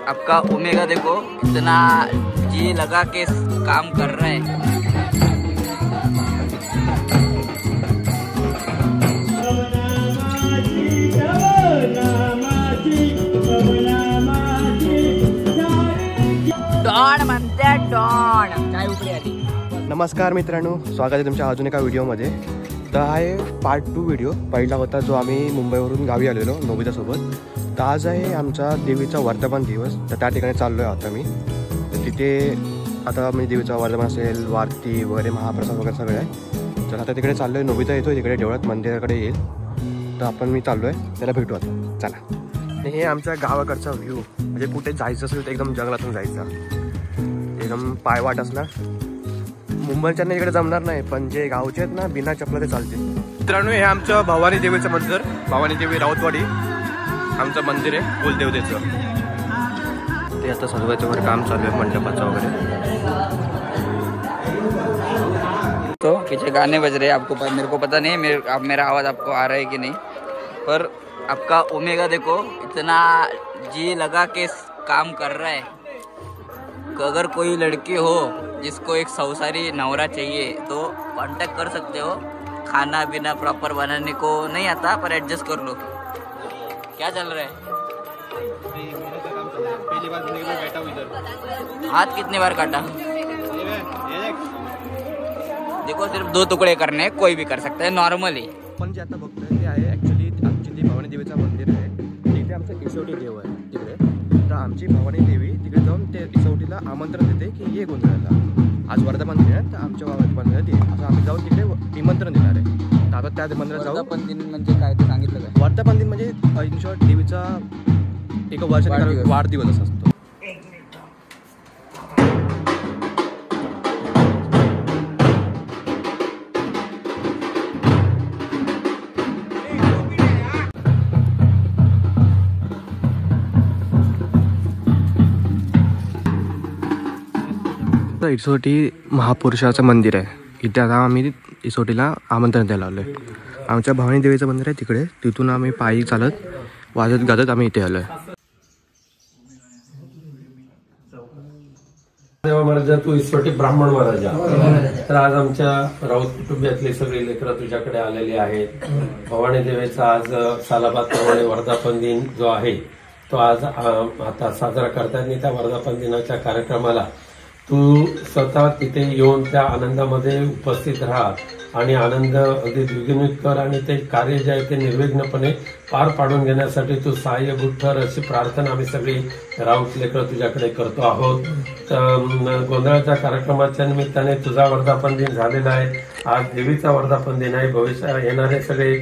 आपका ओमेगा देखो इतना जी लगा के काम कर रहा है। डॉन म्हणते डॉन काय उपरी आली। नमस्कार मित्रांनो, स्वागत आहे तुमच्या अजून एका व्हिडिओमध्ये। तर हा आहे पार्ट 2 व्हिडिओ। पहिला होता जो आम्ही मुंबईवरून गावी आलेलो नोबितासोबत। तर आज आहे आमचा देवीचा वर्धमान दिवस। तर त्या ठिकाणी चाललो आहे आता मी। तर तिथे आता म्हणजे देवीचा वर्धमान असेल, वारती वगैरे, महाप्रसाद वगैरे सगळं आहे। तर आता तिकडे चाललो आहे। नोबिता येतो तिकडे देवळात मंदिराकडे येईल। तर आपण मी चाललो आहे, त्याला भेटू आता। चला, हे आमच्या गावाकडचा व्ह्यू। म्हणजे कुठे जायचं असेल तर एकदम जंगलातून जायचं, एकदम पायवाट असणार। मुंबईच्यांना इकडे जमणार नाही, पण जे गावचे आहेत ना बिना चपला ते चालते। मित्रांनो, हे आमचं भवानी देवीचं मंदिर, भवानी देवी राऊतवाडी आमचं मंदिर आहे कुलदेवतेचं। ते आता सजवायचं वगैरे काम चालू आहे, मंडपाचं वगैरे। तो पीछे गाने बज रहे हैं, आपको मेरे को पता नहीं मेरा आवाज़ आपको आ रहा है कि नहीं, पर आपका ओमेगा देखो इतना जी लगा के काम कर रहा है। अगर कोई लड़की हो जिसको एक संसारी नवरा चाहिए तो कांटेक्ट कर सकते हो। खाना पीना प्रॉपर बनाने को नहीं आता, पर एडजस्ट कर लो। क्या चल रहा है? पहली बार बैठा हूं इधर। हाथ कितने बार काटा? देखो, सिर्फ 2 टुकड़े करने, कोई भी कर सकता है नॉर्मली। पण जे आता बघतोय ते आहे ॲक्च्युली आमची ती भवानी देवीचं मंदिर आहे। तिथे आमचं इसवटी देव आहे तिकडे। तर आमची भवानी देवी तिकडे जाऊन ते इसवटीला आमंत्रण देते की ये गोंधळाला, आज वर्धमान दिन आहे, तर आमच्या गावात मंदिरात ये, असं आम्ही जाऊन तिकडे निमंत्रण देणार आहे। तर आता त्या मंदिरात जाऊ। वर्धापन दिन म्हणजे काय ते सांगितलं काय? वर्धापन दिन म्हणजे इन शॉर्ट देवीचा एक वर्षाचा वाढदिवस असतो। इसोटी महापुरुषाचं मंदिर आहे। इथे आता आम्ही इसोटीला आमंत्रण द्यायला आलो आहे। आमच्या भवानी देवीचं मंदिर आहे तिकडे, तिथून आम्ही पायी चालत वाजत गाजत आम्ही इथे आलो आहे। देवा महाराजा, तू इसवटी ब्राह्मण महाराजा। तर आज आमच्या राऊत कुटुंबातले सगळे लेकरं तुझ्याकडे आलेले आहेत। भवानी देवीचा आज सालाबादप्रमाणे वर्धापन दिन जो आहे तो आज आता साजरा करताना त्या वर्धापन दिनाच्या कार्यक्रमाला तू स्वतः तिथे येऊन त्या आनंदामध्ये उपस्थित राहा आणि आनंद अगदी द्विगुणित कर आणि ते कार्य जे आहे ते निर्विघ्नपणे पार पाडून घेण्यासाठी तू सहाय्यभूत ठर, अशी प्रार्थना आम्ही सगळी राऊत लेकरं तुझ्याकडे करतो आहोत। तर गोंधळाच्या कार्यक्रमाच्या निमित्ताने तुझा वर्धापन दिन झालेला आहे। आज देवीचा वर्धापन दिन आहे। भविष्यात येणारे सगळे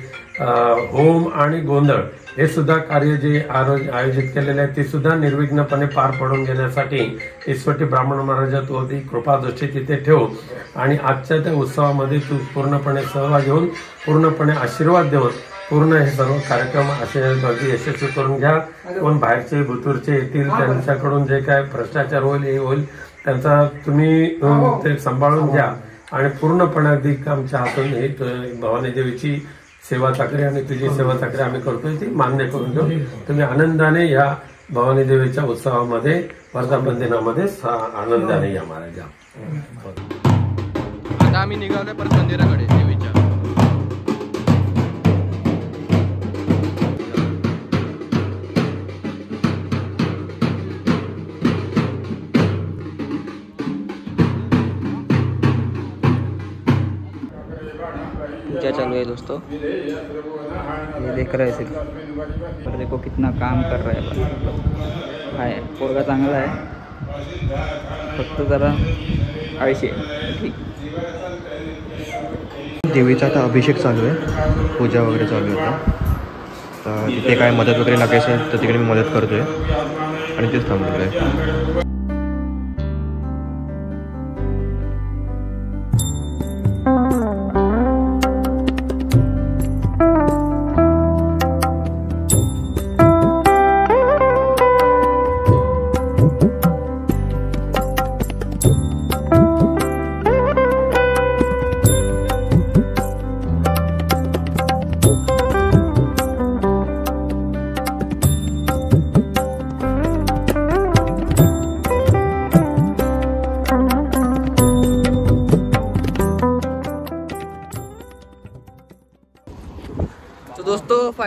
होम आणि गोंधळ हे सुद्धा कार्य जे आयोजित केलेले आहे ते सुद्धा निर्विघ्नपणे पार पडून घेण्यासाठी इसवटी ब्राह्मण महाराजा तू अगदी कृपादृष्टी तिथे ठेव आणि आजच्या त्या उत्सवामध्ये तू पूर्णपणे सहभाग घेऊन पूर्णपणे आशीर्वाद देऊन पूर्ण हे सर्व कार्यक्रम असे यशस्वी करून घ्या। कोण बाहेरचे भुतूरचे येतील त्यांच्याकडून जे काय भ्रष्टाचार होईल हे होईल त्यांचा तुम्ही ते सांभाळून घ्या आणि पूर्णपणे अगदी आमच्या हातून हे भवानी देवीची सेवा चाकरी आणि तुझी सेवा चाकरी आम्ही करतोय ती मान्य करून घेऊ। तुम्ही आनंदाने या भवानी देवीच्या उत्सवामध्ये वर्धापन दिनामध्ये आनंदाने या महाराजा। आता आम्ही निघालोय परत मंदिराकडे देवीच्या। पूजा चालू है दोस्तों, ये देख रहे हैं सिर्फ, और देखो कितना काम कर रहा है। पोरगा चांगला आहे, फक्त जरा आळशी आहे। ठीक, देवीचा आता अभिषेक चालू आहे, पूजा वगैरे चालू आहे। तर तिथे काय मदत वगैरे लागायचं तर तिकडे मी मदत करतोय आणि तेच थांबलेलं आहे।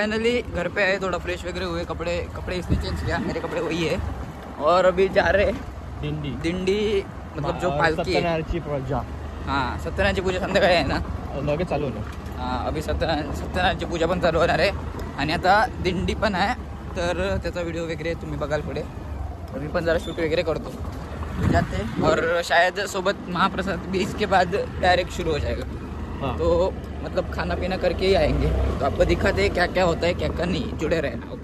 फाइनली घर पे आए, थोड़ा फ्रेश वगैरह हुए, कपड़े इसने चेंज किया, मेरे कपड़े वही है। और अभी जा रहे दिंडी मतलब जो पालकी आहे, सत्यनारायणची पूजा. हां सत्यनारायणची पूजा संध्याकाळी आहे ना, लगेच चालू होतं. हां अभी सत्यनारायणची पूजा पण चालू होणार आहे आणि आता दिंडी पण आहे, तर त्याचा व्हिडिओ वगैरे तुम्ही बघाल पुढे. और मी पण जरा शूट वगैरह करतो जाते, और शायद सोबत महाप्रसाद भी इसके बाद डायरेक्ट शुरू हो जाएगा. तो मतलब खाना पीना करके ही आएंगे, तो आपको दिखाते हैं क्या क्या होता है क्या क्या नहीं, जुड़े रहना.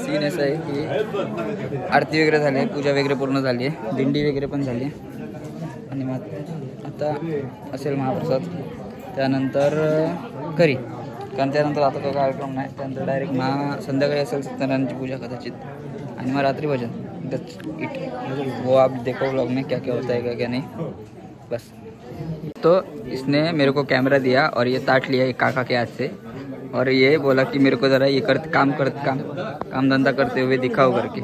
सीन असं आहे की आरती वगैरे झाली आहे, पूजा वगैरे पूर्ण झाली आहे, दिंडी वगैरे पण झाली आहे आणि मग आता असेल महाप्रसाद, त्यानंतर घरी, कारण त्यानंतर आता तो कार्यक्रम नाही, त्यानंतर डायरेक्ट संध्याकाळी असेल सत्यनारायणची पूजा कदाचित आणि मग रात्री भजन. That's it. वो आप देखो व्लॉग में क्या क्या होता है क्या नहीं, बस. तो इसने मेरे को कैमरा दिया और ये ताट लिया एक काका के हाथ से, और ये बोला कि मेरे को ज़रा ये काम धंधा करते हुए दिखाओ करके.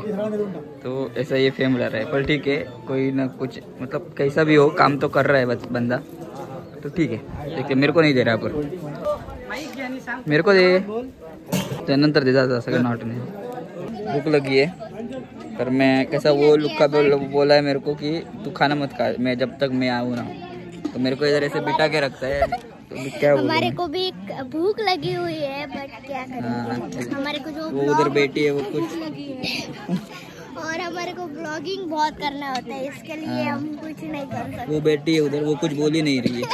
तो ऐसा ये फेम रह रहा है, पर ठीक है, कोई ना कुछ मतलब कैसा भी हो काम तो कर रहा है बस बंदा, तो ठीक है. देखते मेरे को नहीं दे रहा, पर मेरे को दे, त्यानंतर दे जाता सगळं नाटने. भूख लगी है, पर मैं कैसा वो लुक्का बोला है मेरे को कि तू खाना मत खा, मैं जब तक मैं आऊँ ना, तो मेरे को इधर ऐसे बिठा के रखता है. तो क्या हमारे को भी भूख लगी हुई है, बट क्या करें, हमारे को जो वो उधर बैठी है वो कुछ और हमारे को ब्लॉगिंग बहुत करना होता है, इसके लिए हम कुछ नहीं कर सकते. वो बैठी है उधर, वो कुछ बोल ही नहीं रही है.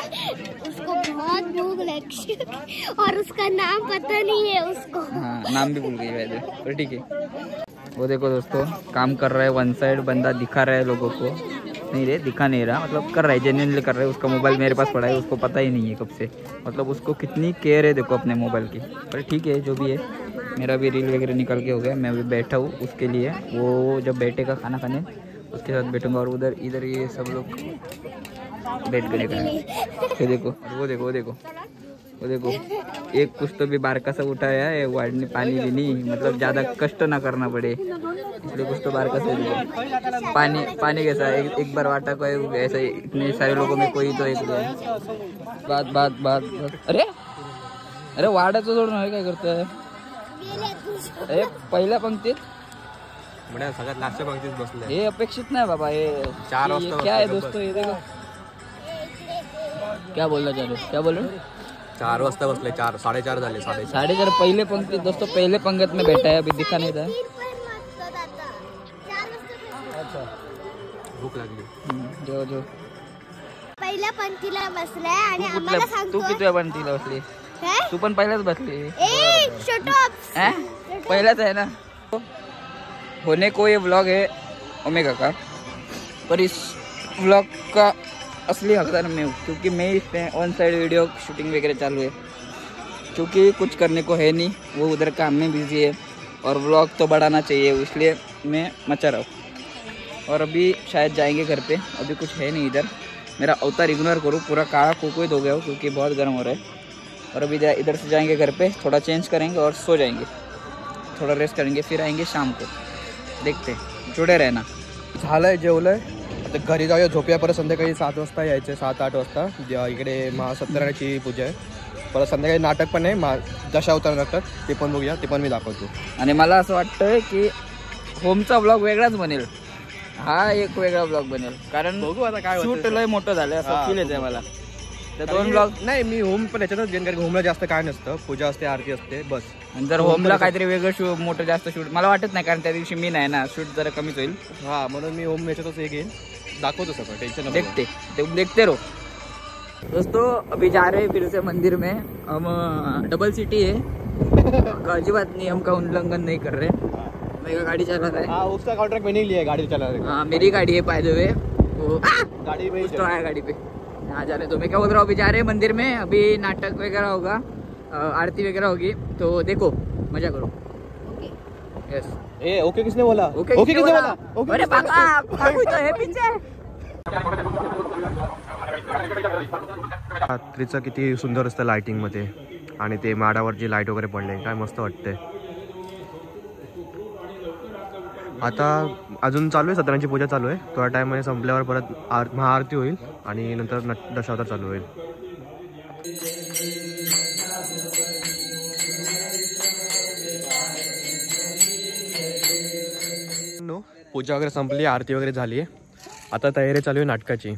उसको बहुत भूख लगी और उसका नाम पता नहीं है उसको. हाँ नाम भी भूल गई वैसे, पर ठीक है. वो देखो दोस्तों, काम कर रहा है, वन साइड बंदा दिखा रहा है लोगों को, नहीं रे दिखा नहीं रहा, मतलब कर रहा है, जेन्युइनली कर रहा है. उसका मोबाइल मेरे पास पड़ा है, उसको पता ही नहीं है कब से, मतलब उसको कितनी केयर है देखो अपने मोबाइल की. पर ठीक है जो भी है, मेरा भी रील वगैरह निकल के हो गया, मैं भी बैठा हूँ उसके लिए. वो जब बैठेगा खाना खाने उसके साथ बैठूंगा, और इधर ये सब लोग बैठ कर देखा. देखो वो देखो एक कुछ तो भी बारका सा उठाया है, वाड़ने पानी भी नहीं, मतलब ज़्यादा कष्ट ना करना पड़े, इसलिए कुछ तो बारका से दिया. पानी कैसा एक बार वाटा को ऐसा, इतने सारे लोगों में कोई तो एक बात. अरे वाड्याचं सोडून काय करतोय. अरे पहिल्या पंक्तीत सगळ्यात लास्टच्या पंक्तीत बसले, हे अपेक्षित नाही बाबा. हे 4 वाजता क्या है दोस्तों, ये देखो क्या बोलना चाह रहे, क्या बोल रहे. 4 वाजता बसले, 4:30 झाले, 4:30 पहले पंक्ति दोस्तों, पहले पंगत में बैठा है, अभी दिखा नहीं था. अच्छा भूक लागली. जो पहिल्या पंक्तीला बसलाय आणि आम्हाला तू सांगतो किती पंक्तीला बसली, तू पण पहिल्याच बसली. पहिलाच है ना. होने को ये व्लॉग है ओमेगा का, पर इस व्लॉग का असली हकदार मैं हूँ, क्योंकि मैं इसमें ऑन साइड वीडियो शूटिंग वगैरह चालू है, क्योंकि कुछ करने को है नहीं, वो उधर काम में बिजी है और व्लॉग तो बढ़ाना चाहिए, इसलिए मैं मचा रहा हूँ. और अभी शायद जाएंगे घर पे, अभी कुछ है नहीं इधर. मेरा अवतार इग्नोर करो, पूरा काला कोकोई हो गया हो क्योंकि बहुत गर्म हो रहा है. और अभी इधर से जाएंगे घर पे, थोड़ा चेंज करेंगे और सो जाएंगे, थोड़ा रेस्ट करेंगे, फिर आएंगे शाम को। देखते, जुड़े रहना। झालंय, जेवलंय, आता घरी जाऊया, झोपूया. परत संध्याकाळी 7 वाजता यायचे, 7-8 वाजता. इकडे महासत्यनारायणाची पूजा आहे. परत संध्याकाळी नाटक पण आहे, दशावतार नाटक, ते पण बघूया, ते पण मी दाखवतो. आणि मला असं वाटतं की होमचा ब्लॉग वेगळाच बनेल, हा एक वेगळा ब्लॉग बनेल, कारण बघू आता काय शूट लय मोठं झालं असं फील येते मला. तर 2 आणि ब्लॉग नाही, मी होम पण याच्यातच घेईन, कारण होमला जास्त काय नसतं, पूजा असते, आरती असते, बस. आणि जर होमला काहीतरी वेगळं मोठं जास्त शूट मला वाटत नाही, कारण त्या दिवशी मी नाही ना, शूट जरा कमीच होईल. हां, म्हणून मी होम याच्यातच हे घेईन, दाखवतो सगळं, टेन्शन. देखते रहो दोस्तों. अभी जा रहे हैं फिर से मंदिर में. हम डबल सिटी है, अजीबात नियम का उल्लंघन नहीं कर रहे. मेरा गाड़ी चला रहा है. हाँ, उसका कॉन्ट्रैक्ट मैंने ही लिया है गाड़ी चलाने का. हाँ, मेरी गाड़ी है बाय द वे. गाड़ी में ही तो आया गाड़ी पे. यहाँ जा रहे, तो मैं क्या बोल रहा हूँ, अभी जा रहे हैं मंदिर में. अभी नाटक वगैरह होगा, आरती वगैरह होगी, तो देखो, मजा करो. यस. ए, ओके किसने बोला? ओके किसने बोला? अरे बाबा, काकू तो है पीछे. रात्रीचं किती सुंदर असतं लाइटिंग मध्ये, आणि ते माडावर जी लाईट वगैरे पडले, काय मस्त वाटतंय. आता अजून चालू आहे, सत्यनारायणाची पूजा चालू आहे. थोड्या टाइम मध्ये संपल्यावर परत महाआरती होईल आणि नंतर दशावतार चालू होईल. पूजा वगैरे संपली, आरती वगैरे झाली आहे. आता तयारी चालू आहे नाटकाची.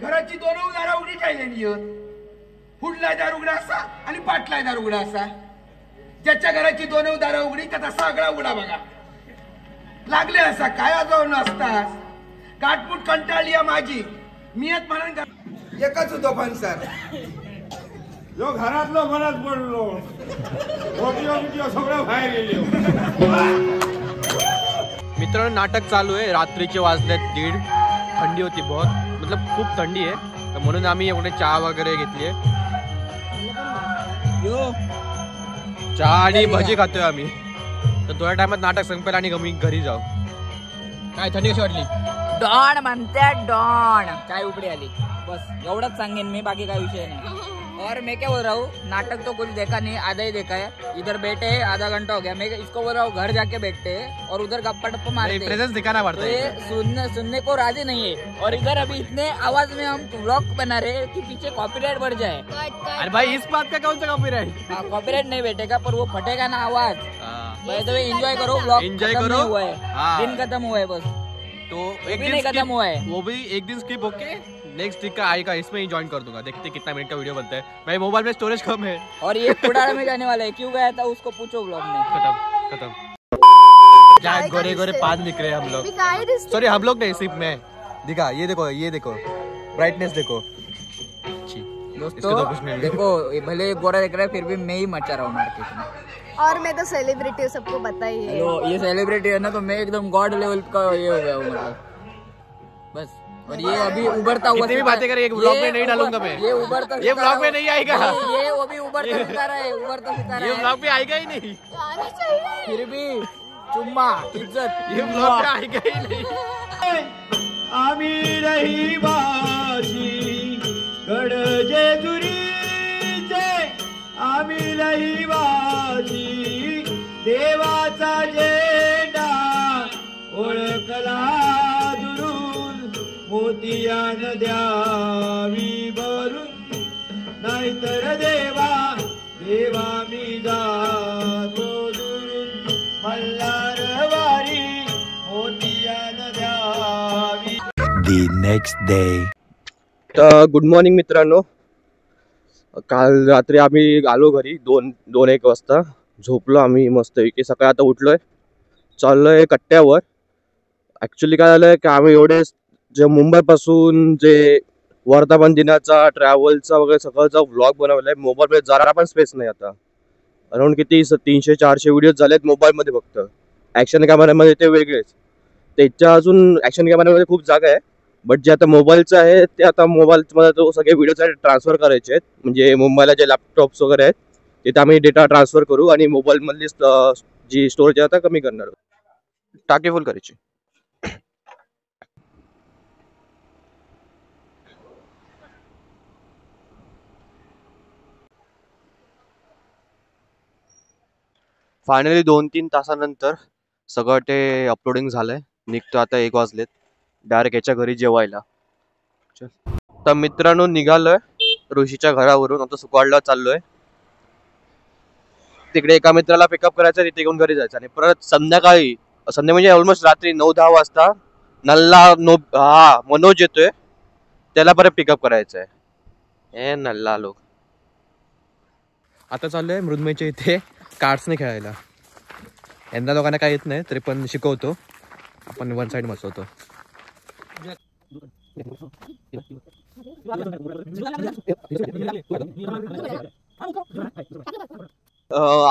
घराची 2 दारा उघडी ठेवलेली आहेत. पुढला दार उघडा असा आणि पाठला दार उघडा असा. ज्याच्या घराची 2 दारा उघडी त्याचा सगळा उघडा बघा. लागले असा काय जाऊन असतास. काटपूट कंटाळली माझी, मियत म्हणून एकच होतो फनसर. जो घरातलो मनात पडलो, सगळं बाहेर गेलो. मित्रांनो, नाटक चालू आहे. रात्रीचे वाजले 1:30. थंडी होती बहुत, मतलब खूप थंडी आहे, तर म्हणून आम्ही एवढे चहा वगैरे घेतली आहे. चहा आणि भजी खातोय आम्ही. तर थोड्या टायमात नाटक संपेल आणि आम्ही घरी जाऊ. काय थंडी कशी वाटली? डॉन म्हणते डॉन, काय उपडी आली. बस एवढंच सांगेन मी, बाकी काय विषय नाही. और मैं क्या बोल रहा हूँ, नाटक तो कुछ देखा नहीं, आधा ही देखा है. इधर बैठे आधा घंटा हो गया. मैं इसको बोल रहा हूँ घर जाके बैठते और उधर गप्पा टप्पा मारते. प्रेजेंस दिखाना पड़ता तो ये सुनने को राजी नहीं है. और इधर अभी इतने आवाज में हम व्लॉग बना रहे हैं कि पीछे कॉपीराइट बढ़ जाए. अरे भाई, इस बात का कौन सा कॉपीराइट? हाँ, कॉपीराइट नहीं बैठेगा, पर वो फटेगा ना आवाज. एंजॉय करो, व्लॉग एंजॉय करो. हुआ है, दिन खत्म हुआ है बस. तो एक भी दिन नहीं खत्म हुआ है. वो भी एक दिन स्किप होके नेक्स्ट वीक का आएगा, इसमें ही ज्वाइन कर दूंगा. देखते कितना मिनट का वीडियो बनता है. भाई मोबाइल में स्टोरेज कम है. और ये कुड़ाड़ में जाने वाला है, क्यों गया था उसको पूछो ब्लॉग में. खत्म. क्या गोरे गोरे पान दिख रहे हैं हम लोग. सॉरी, हम लोग नहीं, सिर्फ मैं. दिखा, ये देखो ब्राइटनेस देखो. दोस्तों देखो, भले गोरा दिख रहा है, फिर भी मैं ही मचा रहा हूँ मार्केट में. और मैं तो सेलिब्रिटी हूँ, सबको पता ही है. तो ये सेलिब्रिटी है ना, तो मैं एकदम गॉड लेवल का ये हो गया हूँ, मतलब बस. और ये अभी उभरता हुआ, कितनी भी बातें करें, एक ब्लॉग में नहीं डालूंगा मैं. ये उभरता, ये ब्लॉग में नहीं आएगा. ये वो भी उभरता सितारा है, उभरता सितारा ये है. ब्लॉग में आएगा ही नहीं. फिर भी चुम्मा इज्जत, ये ब्लॉग में आएगा ही नहीं. आम्ही रहिवासी गड जेजुरीचे, आम्ही रहिवासी देवाचा झेंडा ओळखला दुरून. मोतियान द्यावी भरून, नाहीतर देवा मी जातो दुरून. मल्हारवारी मोतियान द्यावी. The next day. तर गुड मॉर्निंग मित्रांनो. काल रात्री आम्ही आलो घरी 2-1 वाजता. झोपलो आम्ही मस्त की. सकाळी आता उठलोय, चाललोय कट्ट्यावर. ॲक्च्युली काय झालं की आम्ही एवढे जे मुंबईपासून जे वर्धापन दिनाचा ट्रॅव्हलचा वगैरे सगळ्याचा व्लॉग बनवला आहे. मोबाईलमध्ये जरा पण स्पेस नाही आता. अराउंड किती 300-400 व्हिडिओज झालेत मोबाईलमध्ये फक्त. ॲक्शन कॅमेऱ्यामध्ये ते वेगळेच. त्याच्या अजून ॲक्शन कॅमेऱ्यामध्ये खूप जागा आहे. बट जे आता मोबाईलचं आहे ते आता मोबाईलमध्ये तो सगळे व्हिडिओसाठी ट्रान्सफर करायचे आहेत. म्हणजे मुंबईला जे लॅपटॉप्स वगैरे आहेत तिथे आम्ही डेटा ट्रान्सफर करू आणि मोबाईलमधली जी स्टोरेज आहे आता कमी करणार आहोत. टाकी फुल करायची. फायनली 2-3 तासानंतर सगळं ते अपलोडिंग झालंय. निघतो आता 1 वाजलेत. डायरेक्ट याच्या घरी जेवायला. तर मित्रांनो निघालोय ऋषीच्या घरावरून. आता सुकवाडला चाललोय. तिकडे एका मित्राला पिकअप करायचं, तिथे घेऊन घरी जायचं आणि परत संध्याकाळी म्हणजे ऑलमोस्ट रात्री 9-10 वाजता मनोज येतोय, त्याला परत पिकअप करायचंय. ए नल्ला लोक. आता चाललोय मृदुमयच्या इथे कार्ड्सने खेळायला. यंदा लोकांना काय येत नाही तरी पण शिकवतो. आपण वन साइड बसवतो.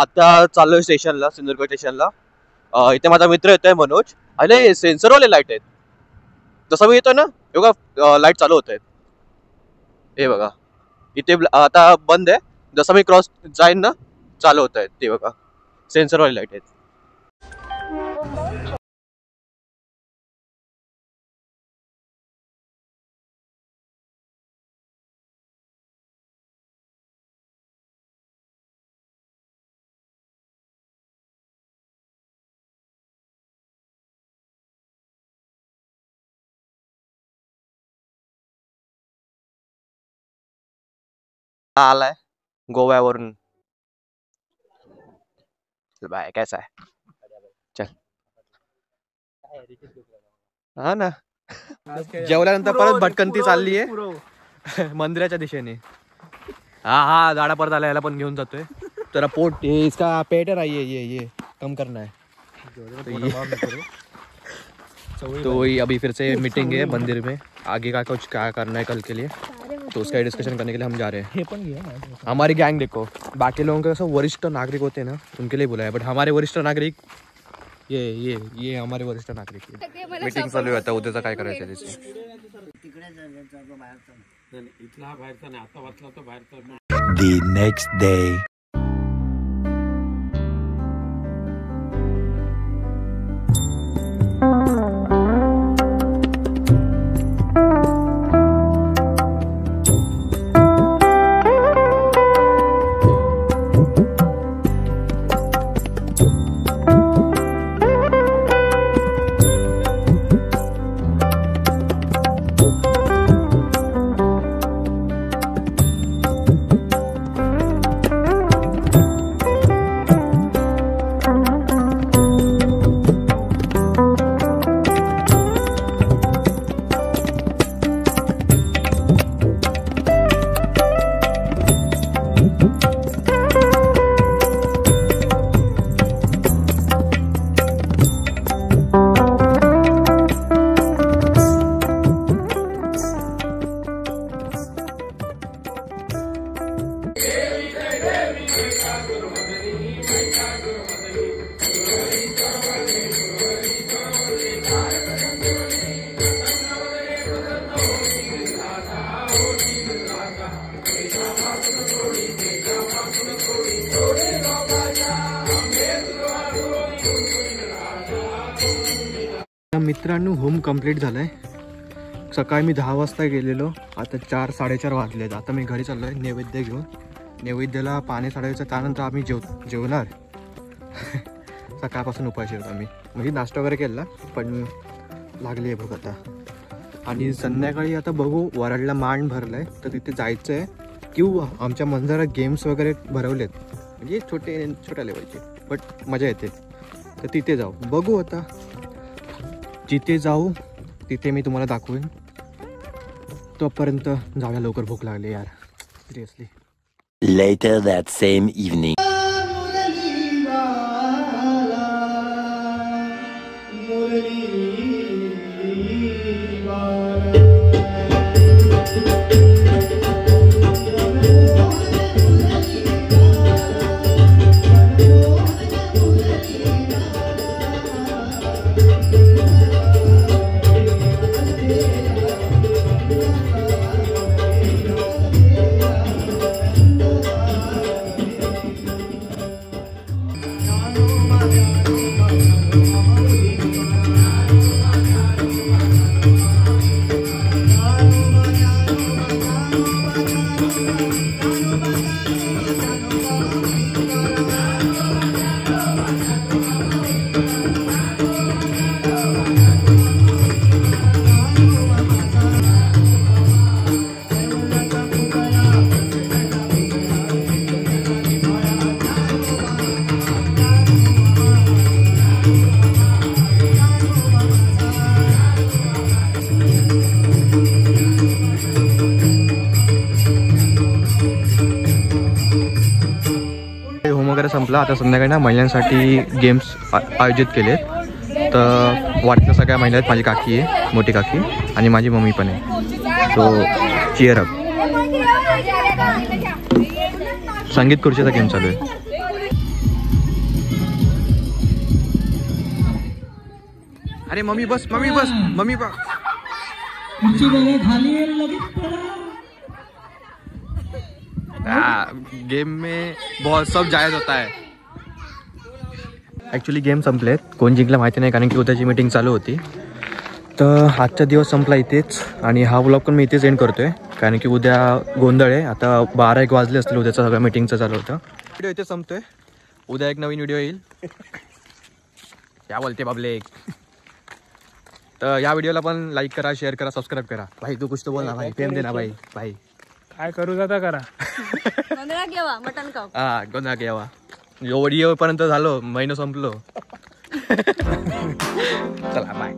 आता चाललोय स्टेशनला, सिंधुदुर्ग स्टेशनला. इथे माझा मित्र येतोय मनोज. अरे सेन्सरवाले लाईट आहेत. जसं मी येतो ना बघा लाईट चालू होत आहेत. हे बघा इथे आता बंद आहे. जसं मी क्रॉस जाईन ना चालू होत आहेत. ते बघा सेन्सरवाले लाईट आहेत. आलाय गोव्यावरून. बाय कैसा आहे. चल हा ना. जेवल्यानंतर परत भटकंती चालली आहे मंदिराच्या दिशेने. हा गाडा परत आला. याला पण घेऊन जातोय. तेरा पोट इसका पेट है ये कम करना है. तो वही अभी फिर से मीटिंग है मंदिर में. आगे का कुछ क्या करना है कल के लिए तो उसका डिस्कशन करने के लिए हम जा रहे हैं. हमारी गैंग देखो बाकी लोगों के वरिष्ठ नागरिक होते हैं ना उनके लिए बुलाया. बट हमारे वरिष्ठ नागरिक ये हमारे वरिष्ठ नागरिक मीटिंग चालू आहे. आता उद्याचं काय करायचं त्याची. The next day. मित्रांनो होम कंप्लीट झालंय. सकाळी मी 10 वाजता गेलेलो. आता 4-4:30 वाजलेत. आता मी घरी चाललोय नैवेद्य घेऊन. नैवेद्याला पाणी साडायचं. त्यानंतर आम्ही जेवणार. सकाळपासून उपाशी होतो आम्ही. म्हणजे नाश्ता वगैरे केला पण लागली आहे भूक आता. आणि संध्याकाळी आता बघू. वराडला मांड भरलाय तर तिथे जायचं आहे. किंवा आमच्या मंदिरात गेम्स वगैरे भरवलेत म्हणजे छोट्या लेवलचे बट मजा येते. तर तिथे जाऊ. बघू आता जिथे जाऊ तिथे मी तुम्हाला दाखवेन. तोपर्यंत जाऊया लवकर. भूक लागली यार seriously. Later that same evening. Murali वगैरे संपला. आता संध्याकाळी ना महिलांसाठी गेम्स आयोजित केलेत. तर वाटतं सगळ्या महिला आहेत. माझी काकी आहे, मोठी काकी, आणि माझी मम्मी पण आहे. So cheer up. संगीत खुर्चीचा गेम चालू आहे. अरे मम्मी बस, मम्मी बस, मम्मी बस. गेम में बहुत सब जायज होता है. ॲक्च्युली गेम संपलेत. कोण जिंकलं माहिती नाही, कारण की उद्याची मीटिंग चालू होती. तर आजचा दिवस संपला इथेच, आणि हा व्लॉग पण मी इथेच एंड करतोय, कारण की उद्या गोंधळ आहे. आता 12-1 वाजले असतील उद्याचं सगळं मीटिंगचं चालू होतं. व्हिडिओ इथे संपतोय. उद्या एक नवीन व्हिडिओ येईल. क्या बोलते बाबले. तर या व्हिडिओला पण लाईक करा, शेअर करा, सबस्क्राईब करा. भाई तू कुछ तो बोल ना भाई, फेम दे ना भाई. भाई काय करू जाता करा. हा गोंधळा घ्यावा. व्हिडिओ पर्यंत झालो, महिना संपलो. चला बाय.